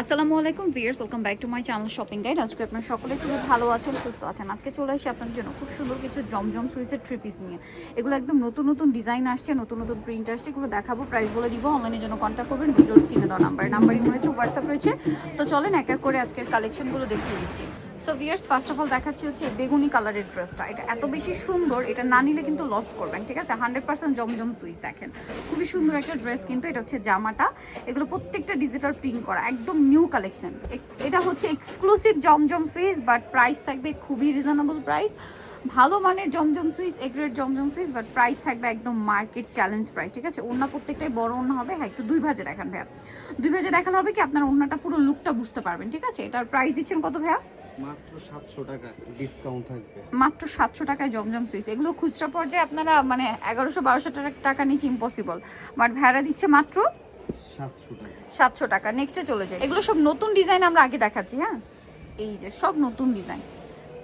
আসসালামু আলাইকুম viewers, welcome back to my channel shopping guide. আজকে আপনারা সকলে খুব ভালো আছেন, সুস্থ আছেন। আজকে চলে আসি আপনাদের জন্য খুব সুন্দর কিছু জমজম সুইসের থ্রি পিস নিয়ে। এগুলো একদম নতুন নতুন ডিজাইন আসছে, নতুন নতুন প্রিন্ট আসছে, এগুলো দেখাবো, প্রাইস বলে দিব। অনলাইনের জন্য কন্ট্যাক্ট করবেন, ভিডিওর স্ক্রিনে দেওয়া নাম্বারই রয়েছে, হোয়াটসঅ্যাপ রয়েছে। তো চলেন এক এক করে আজকের কালেকশনগুলো দেখিয়ে দিচ্ছি। So viewers, first of all দেখাচ্ছি হচ্ছে বেগুনি কালারের ড্রেসটা। এটা এত বেশি সুন্দর, এটা না নিলে কিন্তু লস করবেন, ঠিক আছে? 100% জমজম সুইস। দেখেন খুবই সুন্দর একটা ড্রেস, কিন্তু এটা হচ্ছে জামাটা। এগুলো প্রত্যেকটা ডিজিটাল প্রিন্ট করা, একদম নিউ কালেকশন। এটা হচ্ছে এক্সক্লুসিভ জমজম সুইস, বাট প্রাইস থাকবে খুবই রিজনেবল প্রাইস। ভালো মানের জমজম সুইস, এ গ্রেড জমজম সুইস, বাট প্রাইস থাকবে একদম মার্কেট চ্যালেঞ্জ প্রাইস, ঠিক আছে? ওড়না প্রত্যেকটাই বড় ওড়না হবে। হ্যাঁ, একটু দুই ভাজে দেখান ভাইয়া, দুই ভাজে দেখালে হবে কি আপনার ওড়নাটা পুরো লুকটা বুঝতে পারবেন, ঠিক আছে? এটার প্রাইস দিচ্ছেন কত ভাইয়া? মাত্র 700 টাকা ডিসকাউন্ট থাকবে। মাত্র 700 টাকায় জমজম সুইস। এগুলো খুচরা পর্যায়ে আপনারা মানে 1100-1200 টাকা নিচে ইম্পসিবল, বাট ভাড়া দিচ্ছে মাত্র 700 টাকা। 700 টাকা। নেক্সটে চলে যায়। এগুলো সব নতুন ডিজাইন আমরা আগে দেখাচ্ছি। হ্যাঁ, এই যে সব নতুন ডিজাইন,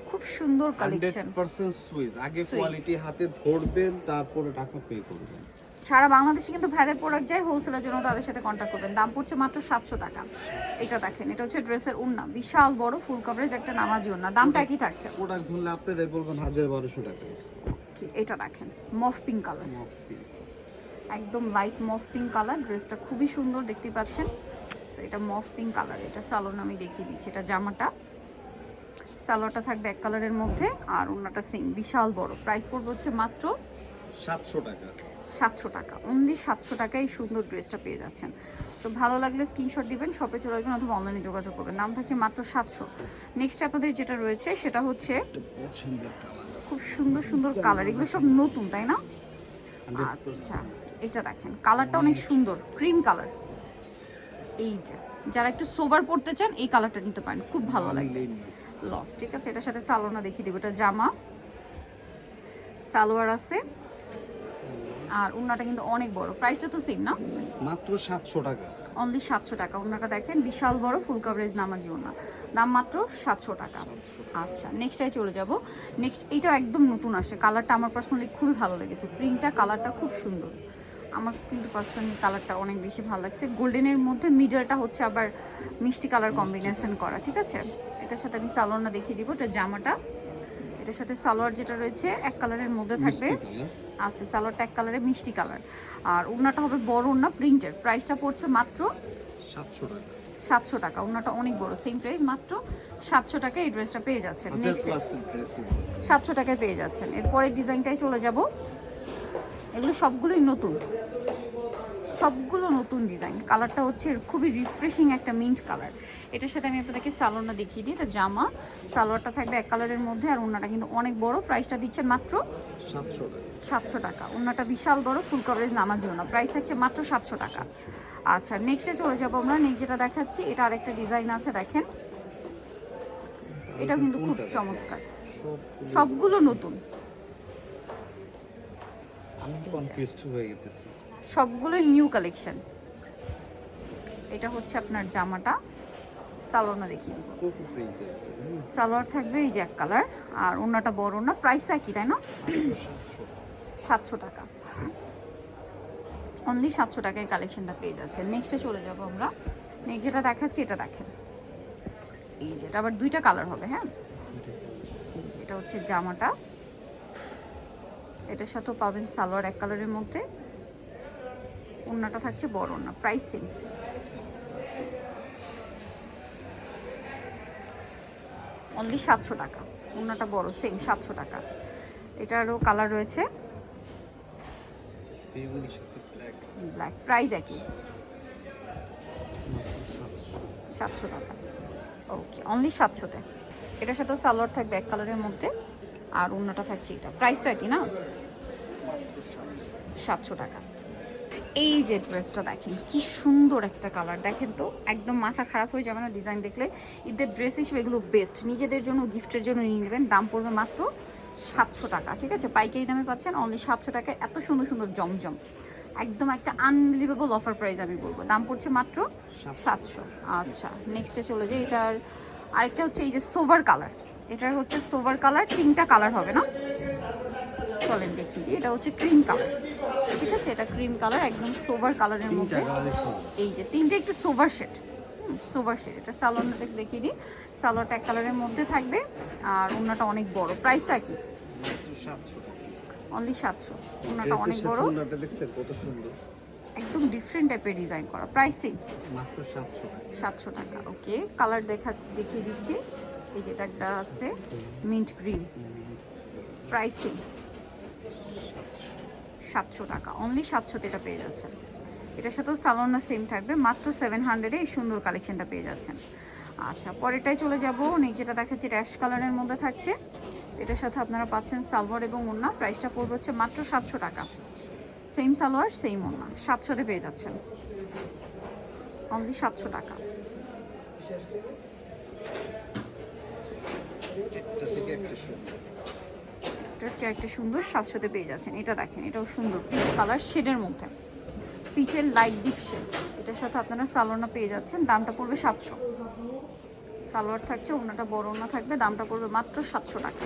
খুব সুন্দর কালেকশন। 100% সুইস। আগে সুইস। কোয়ালিটি হাতে ধরবেন, তারপরে টাকা পে করবেন। সারা বাংলাদেশে কিন্তু ভাইদের প্রোডাক্ট যায়, হোলসেলের জন্য তাদের সাথে কন্ট্যাক্ট করবেন। দাম পড়ছে মাত্র 700 টাকা। এটা দেখেন, এটা হচ্ছে ড্রেসের ওড়না, বিশাল বড় ফুল কভারেজ একটা নামাজি ওড়না। দামটা কি থাকছে? প্রোডাক্ট ধরলে আপনারাই বলবেন 1000-1200 টাকা। এটা দেখেন মফ পিঙ্ক কালার, একদম লাইট মফ পিঙ্ক কালার। ড্রেসটা খুবই সুন্দর, দেখতে পাচ্ছেন। সো এটা মফ পিঙ্ক কালার। এটা সালোয়ার আমি দেখিয়ে দিচ্ছি। এটা জামাটা, সালোয়ারটা থাকবে এক কালারের মধ্যে, আর ওড়নাটা সেম বিশাল বড়। প্রাইস পড়বে হচ্ছে মাত্র 700 টাকা। 700 টাকা। অনলি 700 টাকায় এই সুন্দর ড্রেসটা পেয়ে যাচ্ছেন। সো ভালো লাগলে স্ক্রিনশট দিবেন, শপে চলে আসবেন অথবা অনলাইনে যোগাযোগ করবেন। দাম থাকছে মাত্র 700। নেক্সট আপনাদের যেটা রয়েছে সেটা হচ্ছে পছন্দের কালার খুব সুন্দর সুন্দর কালার। এগুলো সব নতুন, তাই না? আচ্ছা, এটা দেখেন, কালারটা অনেক সুন্দর, ক্রিম কালার। এই যে যারা একটু সোবার পড়তে চান এই কালারটা নিতে পারেন, খুব ভালো লাগবে। লস, ঠিক আছে? এটার সাথে সালোয়ারটা দেখিয়ে দেবো। এটা জামা, সালোয়ার আছে, আর ওড়নাটা কিন্তু অনেক বড়। প্রাইসটা তো সেম না? মাত্র 700 টাকা। অনলি 700 টাকা। ওড়নাটা দেখেন বিশাল বড় ফুল কভারেজ নামাজি ওড়না। দাম মাত্র 700 টাকা। আচ্ছা, নেক্সটটাই চলে যাব। নেক্সট এইটা একদম নতুন আসে, কালারটা আমার পার্সোনালি খুবই ভালো লেগেছে। প্রিন্টটা, কালারটা খুব সুন্দর। আমার কিন্তু পার্সোনালি কালারটা অনেক বেশি ভালো লাগছে। গোল্ডেনের মধ্যে মিডলটা হচ্ছে আবার মিষ্টি কালার কম্বিনেশন করা, ঠিক আছে? এটার সাথে আমি সালোয়ারটা দেখিয়ে দিব। এটা জামাটা, এটার সাথে সালোয়ার যেটা রয়েছে এক কালারের মধ্যে থাকবে। আচ্ছা, সালোয়ারটা এক কালারে মিষ্টি কালার, আর ওড়নাটা হবে বড় ওড়না প্রিন্টের। প্রাইসটা পড়ছে মাত্র 700 টাকা। 700 টাকা। ওড়নাটা অনেক বড়, সেম প্রাইস, মাত্র 700 টাকায় এই ড্রেসটা পেয়ে যাচ্ছেন। নেক্সট 700 টাকায় পেয়ে যাচ্ছেন। এরপরে ডিজাইনটাই চলে যাব। এগুলো সবগুলোই নতুন, সবগুলো নতুন ডিজাইন। কালারটা হচ্ছে খুবই রিফ্রেশিং একটা মিন্ট কালার। এটার সাথে আমি আপনাদেরকে সালোয়ারটা দেখিয়ে দিই। এটা জামা, সালোয়ারটা থাকবে এক কালারের মধ্যে, আর ওড়নাটা কিন্তু অনেক বড়। প্রাইসটা দিচ্ছেন মাত্র 700 টাকা। 700 টাকা। ওড়নাটা বিশাল বড়, ফুল কভারেজ নামাজি ওড়না। প্রাইস থাকছে মাত্র 700 টাকা। আচ্ছা, নেক্সটে চলে যাবো আমরা। নেক্সট যেটা দেখাচ্ছি, এটা আরেকটা ডিজাইন আছে, দেখেন। এটা কিন্তু খুব চমৎকার, সবগুলো নতুন, আমি কনফিউজড হয়ে গেছি। সবগুলো নিউ কালেকশন। এটা হচ্ছে আপনার জামাটা, সালোয়ারটা দেখিয়ে দিব। সালোয়ার থাকবে এই যে এক কালার, আর ওড়নাটা বড় ওড়না। প্রাইসটা কি, তাই না? 700 টাকা। অনলি 700 টাকায় কালেকশনটা পেয়ে যাচ্ছে। নেক্সটে চলে যাব আমরা। নেক্সট যেটা দেখাচ্ছি, এটা দেখেন, এই যে এটা আবার দুইটা কালার হবে। হ্যাঁ, এই যে এটা হচ্ছে জামাটা, এটার সাথেও পাবেন সালোয়ার এক কালারের মধ্যে, ওড়নাটা থাকছে বড় ওড়না। প্রাইস সেম, অনলি 700 টাকা। ওড়নাটা বড়, সেম 700 টাকা। এটারও কালার রয়েছে, বেগুনির সাথে ব্ল্যাক। ব্ল্যাক। প্রাইস একই, 700। 700 টাকা। ওকে, অনলি 700-তে। এটার সাথে সালোয়ার থাকবে এক কালারের মধ্যে, আর ওড়নাটা থাকছে এটা। প্রাইস তো একই না? 700 টাকা। এই যে ড্রেসটা দেখেন, কি সুন্দর একটা কালার। দেখেন তো, একদম মাথা খারাপ হয়ে যাবে না ডিজাইন দেখলে। ঈদের ড্রেস হিসেবে এগুলো বেস্ট, নিজেদের জন্য, গিফটের জন্য নিয়ে নেবেন। দাম পড়বে মাত্র 700 টাকা, ঠিক আছে? পাইকারি দামে পাচ্ছেন অনলি 700 টাকায় এত সুন্দর সুন্দর জমজম। একদম একটা আনবিলিভেবল অফার প্রাইস আমি বলবো। দাম পড়ছে মাত্র 700। আচ্ছা, নেক্সটে চলে যাই। এটার আরেকটা হচ্ছে এই যে সোভার কালার। এটার হচ্ছে সোভার কালার, তিনটা কালার হবে না? চলেন দেখিয়ে দিই। এটা হচ্ছে ক্রিম কালার, ঠিক আছে? এটা ক্রিম কালার, একদম সোভার কালারের মধ্যে। এই যে তিনটে একটু সোভার শেড, সোভার শেড, এটা সালোয়ারটা দেখিয়ে দিই। সালোয়ারটা এক কালারের মধ্যে থাকবে আর ওড়নাটা অনেক বড়। প্রাইসটা কি? মাত্র 700 টাকা। অনলি 700। ওড়নাটা অনেক বড়, ওড়নাটা দেখছেন কত সুন্দর, একদম ডিফারেন্ট টাইপের ডিজাইন করা। প্রাইসিং মাত্র 700 টাকা। 700 টাকা। ওকে, কালার দেখিয়ে দিচ্ছি। এই যে এটা একটা আছে মিন্ট গ্রিন। প্রাইসিং 700 টাকা, অনলি 700 এটা পেয়ে যাচ্ছেন। এটার সাথেও সালোয়ারটা সেম থাকবে, মাত্র 700-এ এই সুন্দর কালেকশনটা পেয়ে যাচ্ছেন। আচ্ছা, পরেরটাই চলে যাব। যেটা দেখাচ্ছি এটা অ্যাশ কালারের মধ্যে থাকছে। এটার সাথে আপনারা পাচ্ছেন সালোয়ার এবং ওড়না। প্রাইসটা পড়বে হচ্ছে মাত্র 700 টাকা। সেম সালোয়ার সেম ওড়না, 700-তে পেয়ে যাচ্ছেন, অনলি 700 টাকা। একটা থেকে একটা সুন্দর, এটা হচ্ছে একটা সুন্দর, 700-তে পেয়ে যাচ্ছেন। এটা দেখেন, এটাও সুন্দর পিচ কালার শেডের মধ্যে, পিচের লাইট ডিপ শেড। এটার সাথে আপনারা সালোয়ারটা পেয়ে যাচ্ছেন, দামটা পড়বে 700। সালোয়ার থাকছে, ওড়নাটা বড় ওড়না থাকবে, দামটা পড়বে মাত্র 700 টাকা।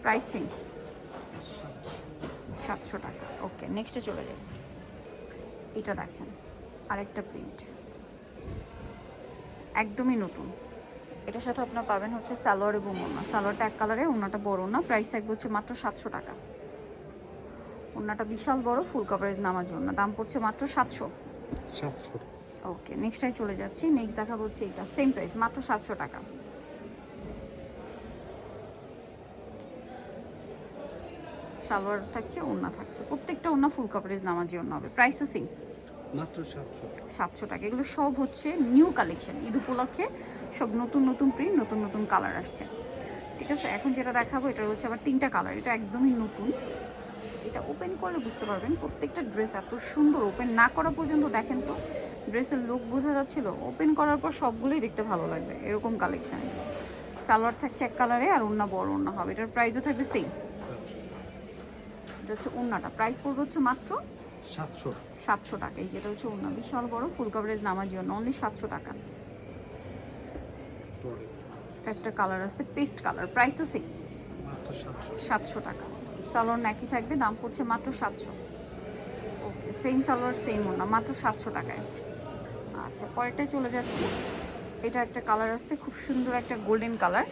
প্রাইসিং 700 টাকা। ওকে, নেক্সটে চলে যাই। এটা দেখেন আরেকটা প্রিন্ট, একদমই নতুন। এটার সাথে আপনারা পাবেন হচ্ছে সালোয়ার এবং ওড়না। সালোয়ারটা এক কালারে, ওড়নাটা বড় ওড়না। প্রাইস থাকবে হচ্ছে মাত্র 700 টাকা। ওড়নাটা বিশাল বড়, ফুল কভারেজ নামার জন্য দাম পড়ছে মাত্র 700। 700 টাকা। ওকে, নেক্সটটাই চলে যাচ্ছি। নেক্সট দেখাবো হচ্ছে এটা, সেম প্রাইস, মাত্র 700 টাকা। সালোয়ার থাকছে, ওড়না থাকছে, প্রত্যেকটা ওড়না ফুল কভারেজ নামার জন্য হবে। প্রাইসও সেম, মাত্র 700 টাকা। 700 টাকা। এগুলো সব হচ্ছে নিউ কালেকশন, ঈদ উপলক্ষে সব নতুন নতুন প্রিন্ট, নতুন নতুন কালার আসছে। ঠিক আছে, এখন যেটা দেখাবো এটা হচ্ছে আবার 3টা কালার। এটা একদমই নতুন, এটা ওপেন করলে বুঝতে পারবেন প্রত্যেকটা ড্রেস এত সুন্দর। ওপেন না করা পর্যন্ত দেখেন তো ড্রেসের লুক বোঝা যাচ্ছিল, ওপেন করার পর সবগুলোই দেখতে ভালো লাগবে, এরকম কালেকশন। সালোয়ার থাকছে এক কালারে আর ওড়না বড় ওড়না হবে। এটার প্রাইসও থাকবে সেম। এটা হচ্ছে ওড়নাটা, প্রাইস পড়বে হচ্ছে মাত্র 700 টাকা। 700 টাকা। এই যেটা হচ্ছে ওড়না, বিশাল বড়, ফুল কভারেজ নামার জন্য অনলি 700 টাকা। একটা কালার আছে পেস্ট কালার, প্রাইস তো সেম, মাত্র 700 700 টাকা। সালোয়ার একই থাকবে, দাম পড়ছে মাত্র 700। ওকে, সেম সালোয়ার সেম ওড়না, মাত্র 700 টাকায়। আচ্ছা, পরেরটায় চলে যাচ্ছি। এটা একটা কালার আছে, খুব সুন্দর একটা গোল্ডেন কালার,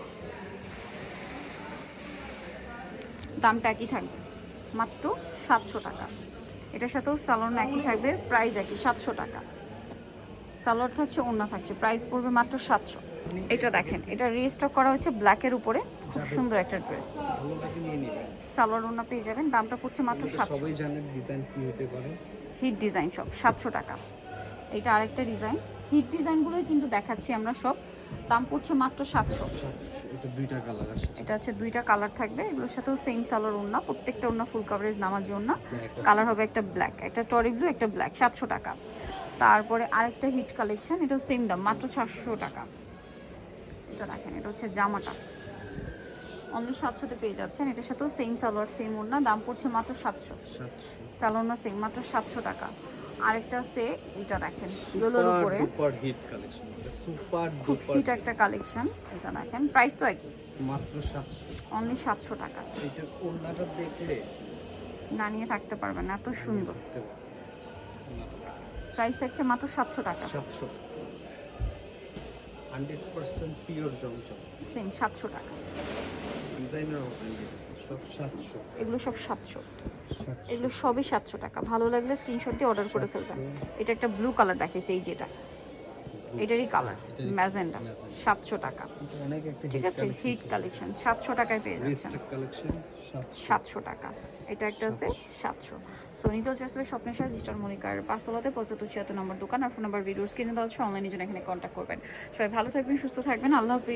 দামটা একই থাকবে, মাত্র 700 টাকা। এটার সাথেও সালোয়ার একই থাকবে, প্রাইস একই, 700 টাকা। সালোয়ার থাকছে, ওড়না থাকছে, প্রাইস পড়বে মাত্র 700। এটা দেখেন, এটা রিস্টক করা হচ্ছে ব্ল্যাকের উপরে, খুব সুন্দর একটা ড্রেস। ভালো লাগে নিয়ে নেবেন। সালোয়ার ওড়না পেয়ে যাবেন, দামটা পড়ছে মাত্র এটা 700। সবাই জানেন ডিজাইন কি হতে পারে। হিট ডিজাইন সব 700 টাকা। এটা আরেকটা ডিজাইন, হিট ডিজাইনগুলোই কিন্তু দেখাচ্ছি আমরা সব, দাম পড়ছে মাত্র 700। 700, এটা দুইটা কালার আসছে। এটা হচ্ছে 2টা কালার থাকবে, এগুলোর সাথেও সেম সালোয়ার ওড়না, প্রত্যেকটা ওড়না ফুল কভারেজ নামার জন্য। কালার হবে একটা ব্ল্যাক, একটা টরি ব্লু, একটা ব্ল্যাক, 700 টাকা। তারপরে আরেকটা হিট কালেকশন, এটাও সেম দাম, মাত্র 400 টাকা। এটা দেখেন, এটা হচ্ছে জামাটা, অনলি 700-তে পেয়ে যাচ্ছেন। এটার সাথেও সেম সালোয়ার সেম ওড়না, দাম পড়ছে মাত্র 700। 700 সালোয়ার সেম, মাত্র 700 টাকা। আরেকটা আছে, এটা দেখেন ইয়েলোর উপরে, সুপার হিট কালেকশন, এটা সুপার খুব ডুপার হিট একটা কালেকশন। এটা দেখেন, প্রাইস তো একই, মাত্র 700। অনলি 700 টাকা। এটা ওড়নাটা দেখলে না নিয়ে থাকতে পারবেন না, এত সুন্দর। বুঝতে পারবেন। প্রাইস থাকছে মাত্র 700 টাকা। 700, 100% পিওর জমজম, সেম 700 টাকা। ডিজাইনার অথেন্টিক, সব 700। এগুলো সব 700, 700 এগুলো সবই 700 টাকা। ভালো লাগলে স্ক্রিনশট দিয়ে অর্ডার করে ফেলবেন। এটা একটা ব্লু কালার দেখাইছে, এই যেটা, এটারই কালার ম্যাজেন্ডা, 700 টাকা। এটা অনেক একটা ঠিক আছে, হিট কালেকশন 700 টাকায় পেয়ে যাচ্ছেন, রিস্টেক কালেকশন 700। 700 টাকা। এটা একটা আছে 700। সো নিতে হচ্ছে আসলে স্বপ্নের সাথে স্টার মনিকার 5 তলাতে 7576 নম্বর দোকান, আর ফোন নাম্বার ভিডিওস কিনে দেওয়া হচ্ছে, অনলাইনে জন্য এখানে কন্ট্যাক্ট করবেন। সবাই ভালো থাকবেন, সুস্থ থাকবেন, আল্লাহ হাফেজ।